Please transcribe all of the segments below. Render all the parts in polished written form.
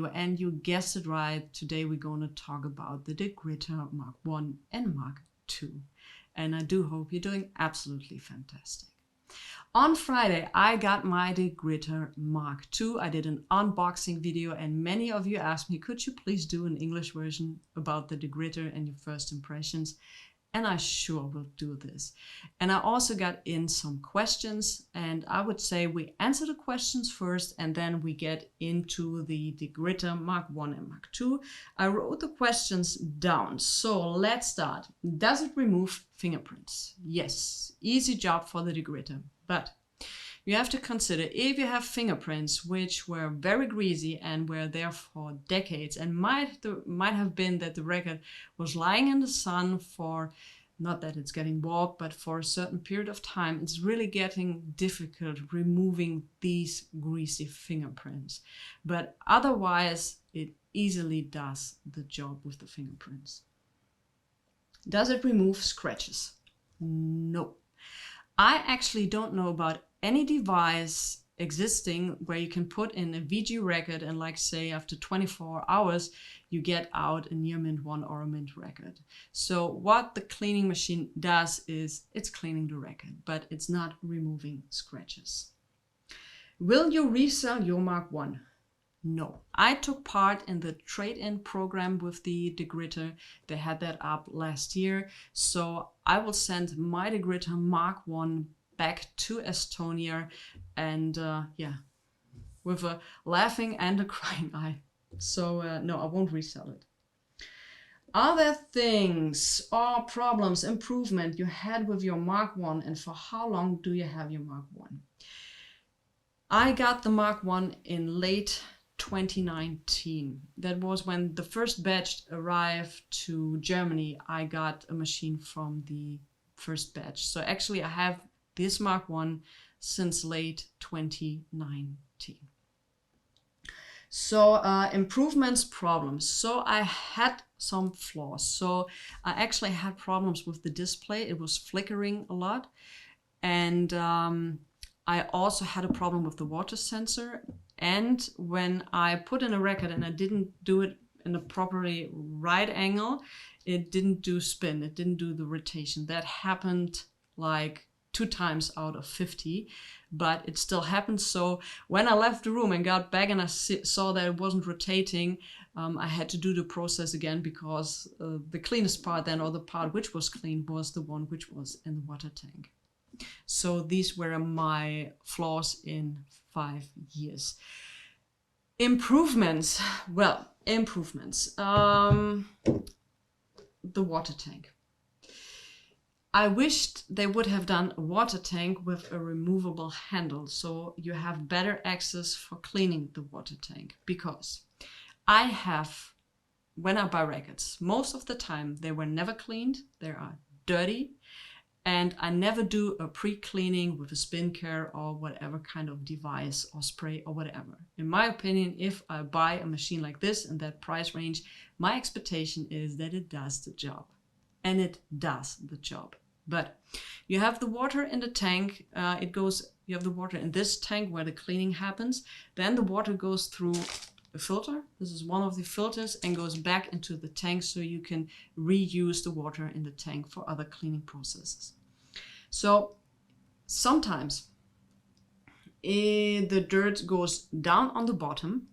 video, and you guessed it right. Today we're going to talk about the Degritter Mark 1 and Mark 2. And I do hope you're doing absolutely fantastic. On Friday, I got my Degritter Mark 2. I did an unboxing video, and many of you asked me, could you please do an English version about the Degritter and your first impressions? And I sure will do this. And I also got in some questions, and I would say we answer the questions first, and then we get into the Degritter Mark 1 and Mark 2. I wrote the questions down, so let's start. Does it remove fingerprints? Yes, easy job for the Degritter, but you have to consider if you have fingerprints which were very greasy and were there for decades, and might have been that the record was lying in the sun for, not that it's getting warped, but for a certain period of time, it's really getting difficult removing these greasy fingerprints. But otherwise, it easily does the job with the fingerprints. Does it remove scratches? No. I actually don't know about any device existing where you can put in a VG record and, like, say after 24 hours you get out a near mint 1 or a mint record. So what the cleaning machine does is it's cleaning the record, but it's not removing scratches. Will you resell your Mark 1? No. I took part in the trade-in program with the Degritter. They had that up last year. So I will send my Degritter Mark 1 back to Estonia, and yeah, with a laughing and a crying eye. So no, I won't resell it. Are there things or problems, improvement you had with your Mark 1, and for how long do you have your Mark 1? I got the Mark 1 in late 2019. That was when the first batch arrived to Germany. I got a machine from the first batch. So actually I have this Mark 1 since late 2019. So improvements, problems. So I had some flaws. So I actually had problems with the display. It was flickering a lot. And I also had a problem with the water sensor. And when I put in a record and I didn't do it in a properly right angle, it didn't do spin. It didn't do the rotation. That happened like 2 times out of 50, but it still happened. So when I left the room and got back and I saw that it wasn't rotating, I had to do the process again, because the cleanest part then, or the part which was clean, was the one which was in the water tank. So these were my flaws in 5 years. Improvements. Well, improvements. The water tank. I wished they would have done a water tank with a removable handle, so you have better access for cleaning the water tank. Because I have, when I buy records, most of the time they were never cleaned, they are dirty, and I never do a pre-cleaning with a spin care or whatever kind of device or spray or whatever. In my opinion, if I buy a machine like this in that price range, my expectation is that it does the job. And it does the job. But you have the water in the tank, you have the water in this tank where the cleaning happens. Then the water goes through a filter. This is one of the filters, and goes back into the tank, so you can reuse the water in the tank for other cleaning processes. So sometimes the dirt goes down on the bottom,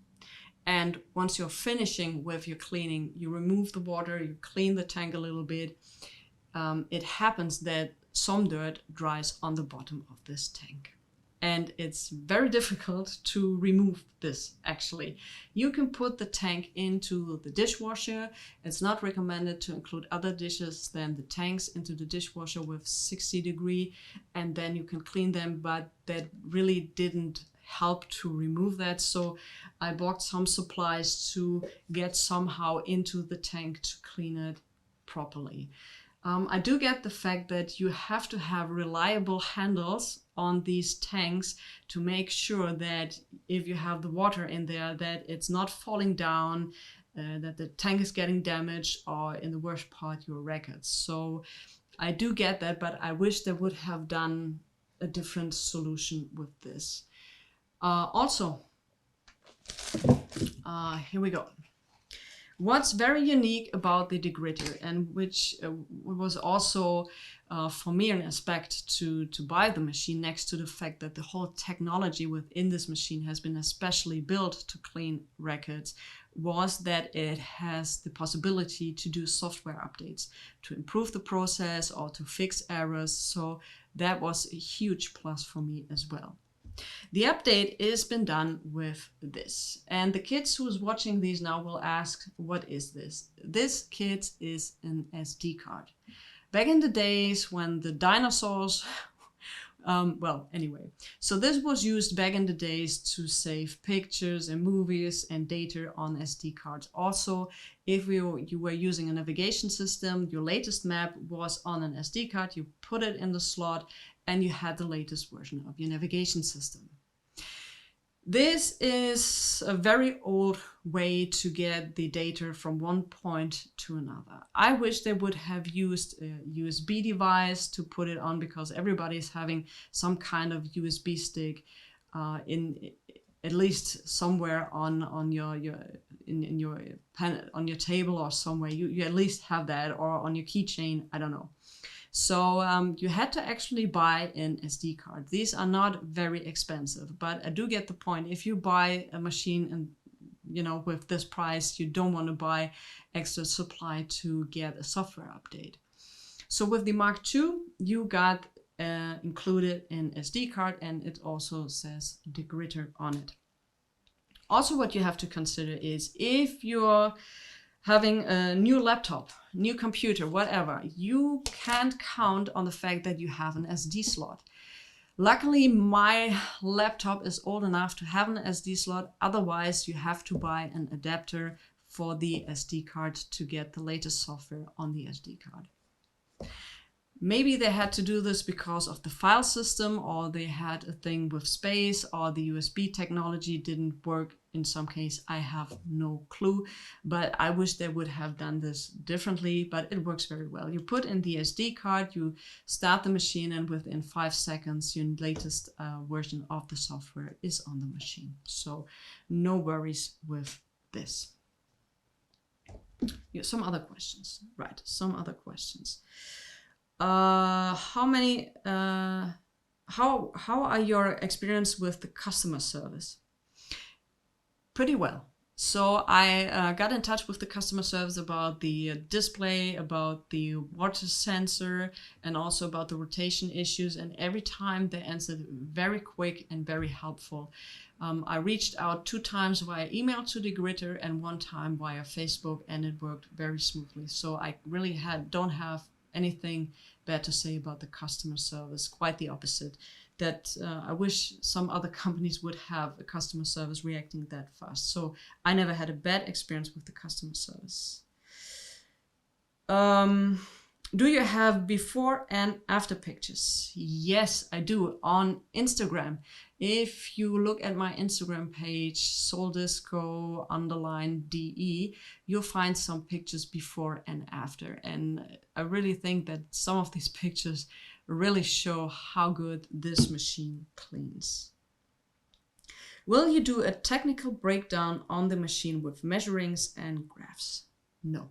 and once you're finishing with your cleaning, you remove the water, you clean the tank a little bit. It happens that some dirt dries on the bottom of this tank. And it's very difficult to remove this, actually. You can put the tank into the dishwasher. It's not recommended to include other dishes than the tanks into the dishwasher with 60 degree, and then you can clean them, but that really didn't help to remove that. So I bought some supplies to get somehow into the tank to clean it properly. I do get the fact that you have to have reliable handles on these tanks to make sure that if you have the water in there, that it's not falling down, that the tank is getting damaged, or in the worst part, your records. So I do get that, but I wish they would have done a different solution with this. Also, Here we go. What's very unique about the Degritter, and which was also for me an aspect to buy the machine, next to the fact that the whole technology within this machine has been especially built to clean records, was that it has the possibility to do software updates to improve the process or to fix errors. So that was a huge plus for me as well. The update has been done with this. And the kids who's watching these now will ask, what is this? This, kids, is an SD card. Back in the days when the dinosaurs, well, anyway. So this was used back in the days to save pictures and movies and data on SD cards. Also, if you were using a navigation system, your latest map was on an SD card, you put it in the slot, and you had the latest version of your navigation system. This is a very old way to get the data from one point to another. I wish they would have used a USB device to put it on, because everybody's having some kind of USB stick in at least somewhere on your pen, on your table or somewhere. You at least have that, or on your keychain, I don't know. So you had to actually buy an SD card. These are not very expensive, but I do get the point. If you buy a machine and, you know, with this price, you don't want to buy extra supply to get a software update. So with the Mark II, you got included an SD card, and it also says Degritter on it. Also, what you have to consider is, if you're having a new laptop, new computer, whatever, you can't count on the fact that you have an SD slot. Luckily, my laptop is old enough to have an SD slot. Otherwise, you have to buy an adapter for the SD card to get the latest software on the SD card. Maybe they had to do this because of the file system, or they had a thing with space, or the USB technology didn't work in some case. I have no clue, but I wish they would have done this differently, but it works very well. You put in the SD card, you start the machine, and within 5 seconds, your latest version of the software is on the machine. So no worries with this. Yeah, some other questions, right? Some other questions. How are your experience with the customer service? Pretty well. So I got in touch with the customer service about the display, about the water sensor, and also about the rotation issues. And every time they answered very quick and very helpful. I reached out 2 times via email to Degritter and 1 time via Facebook, and it worked very smoothly. So I really don't have anything bad to say about the customer service. Quite the opposite. That I wish some other companies would have a customer service reacting that fast. So I never had a bad experience with the customer service. Do you have before and after pictures? Yes, I do, on Instagram. If you look at my Instagram page, Souldisco_DE, you'll find some pictures before and after. And I really think that some of these pictures really show how good this machine cleans. Will you do a technical breakdown on the machine with measurings and graphs? No.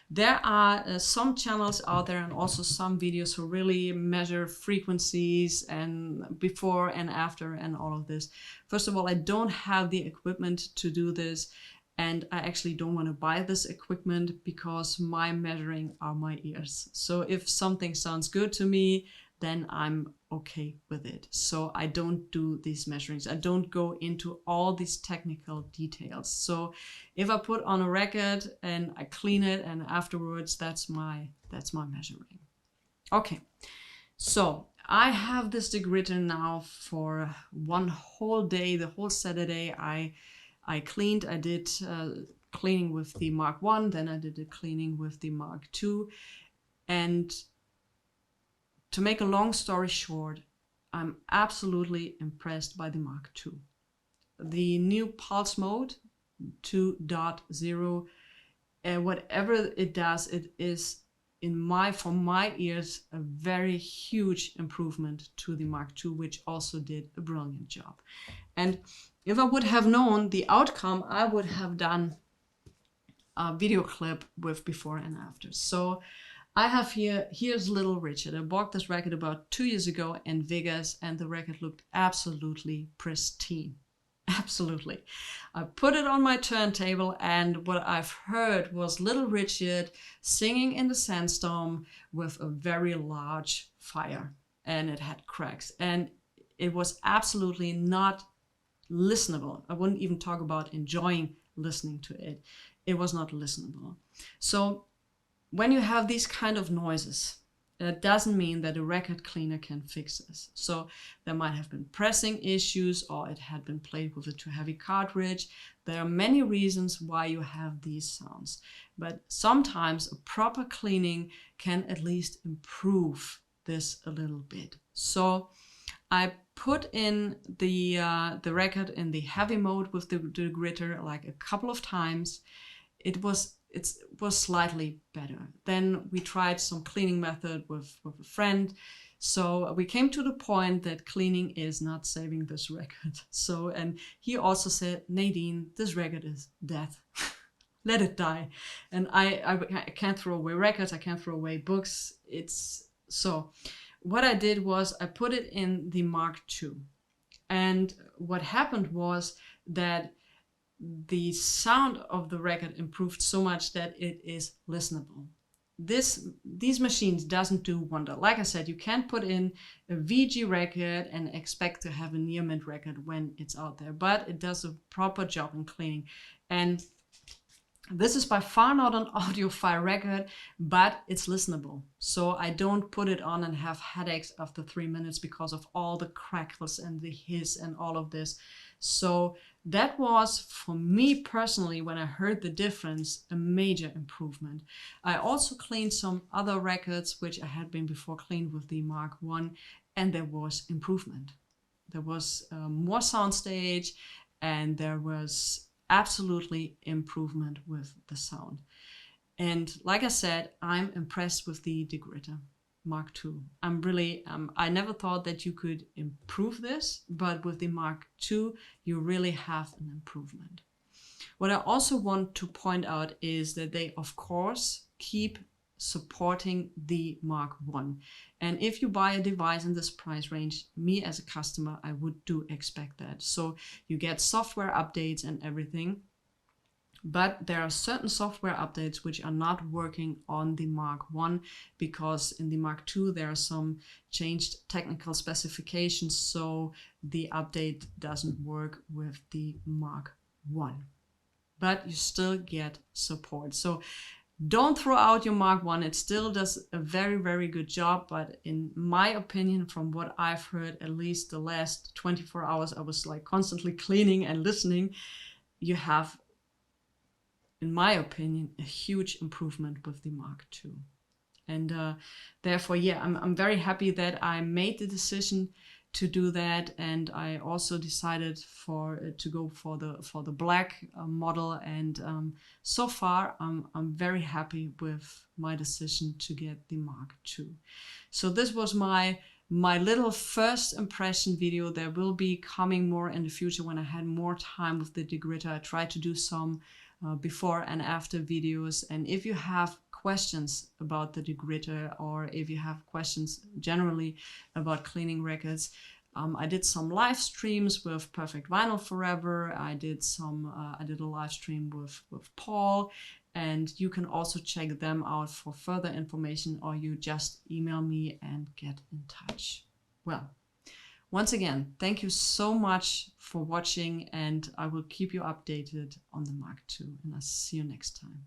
There are some channels out there, and also some videos who really measure frequencies and before and after and all of this. First of all, I don't have the equipment to do this, and I actually don't want to buy this equipment because my measuring are my ears. So if something sounds good to me, then I'm okay with it. So I don't do these measurings. I don't go into all these technical details. So if I put on a record and I clean it, and afterwards that's my measuring. Okay, so I have this Degritter now for 1 whole day. The whole Saturday I cleaned. I did cleaning with the Mark I, then I did a cleaning with the Mark II, and to make a long story short, I'm absolutely impressed by the Mark II. The new pulse mode 2.0, whatever it does, it is for my ears a very huge improvement to the Mark II, which also did a brilliant job. And if I would have known the outcome, I would have done a video clip with before and after. So I have here's Little Richard. I bought this record about 2 years ago in Vegas, and the record looked absolutely pristine. Absolutely. I put it on my turntable, and what I've heard was Little Richard singing in the sandstorm with a very large fire, and it had cracks, and it was absolutely not listenable. I wouldn't even talk about enjoying listening to it. It was not listenable. So when you have these kind of noises, that doesn't mean that a record cleaner can fix this. So there might have been pressing issues, or it had been played with a too heavy cartridge. There are many reasons why you have these sounds, but sometimes a proper cleaning can at least improve this a little bit. So I put in the record in the heavy mode with the Degritter like a couple of times. It was slightly better. Then we tried some cleaning method with a friend. So we came to the point that cleaning is not saving this record. So, and he also said, Nadine, this record is death. Let it die. And I can't throw away records. I can't throw away books. So what I did was I put it in the Mark II. And what happened was that the sound of the record improved so much that it is listenable. These machines doesn't do wonder. Like I said, you can't put in a VG record and expect to have a near mint record when it's out there, but it does a proper job in cleaning. And this is by far not an audiophile record, but it's listenable. So I don't put it on and have headaches after 3 minutes because of all the crackles and the hiss and all of this. So that was, for me personally, when I heard the difference, a major improvement. I also cleaned some other records, which I had been before cleaned with the Mark I, and there was improvement. There was more soundstage, and there was absolutely improvement with the sound. And like I said, I'm impressed with the Degritter Mark II. I'm really, I never thought that you could improve this, but with the Mark II, you really have an improvement. What I also want to point out is that they, of course, keep supporting the Mark I. And if you buy a device in this price range, me as a customer, I would do expect that. So you get software updates and everything, but there are certain software updates which are not working on the Mark I, because in the Mark II there are some changed technical specifications, so the update doesn't work with the Mark I. But you still get support. So don't throw out your Mark I. It still does a very, very good job. But in my opinion, from what I've heard, at least the last 24 hours, I was like constantly cleaning and listening. You have, in my opinion, a huge improvement with the Mark II. And therefore, yeah, I'm very happy that I made the decision to do that, and I also decided to go for the black model, and so far I'm very happy with my decision to get the Mark II. So this was my little first impression video. There will be coming more in the future when I had more time with the Degritter. I tried to do some before and after videos, and if you have questions about the Degritter, or if you have questions generally about cleaning records, I did some live streams with Perfect Vinyl Forever. I did a live stream with Paul, and you can also check them out for further information, or you just email me and get in touch. Well, once again, thank you so much for watching, and I will keep you updated on the Mark II, and I'll see you next time.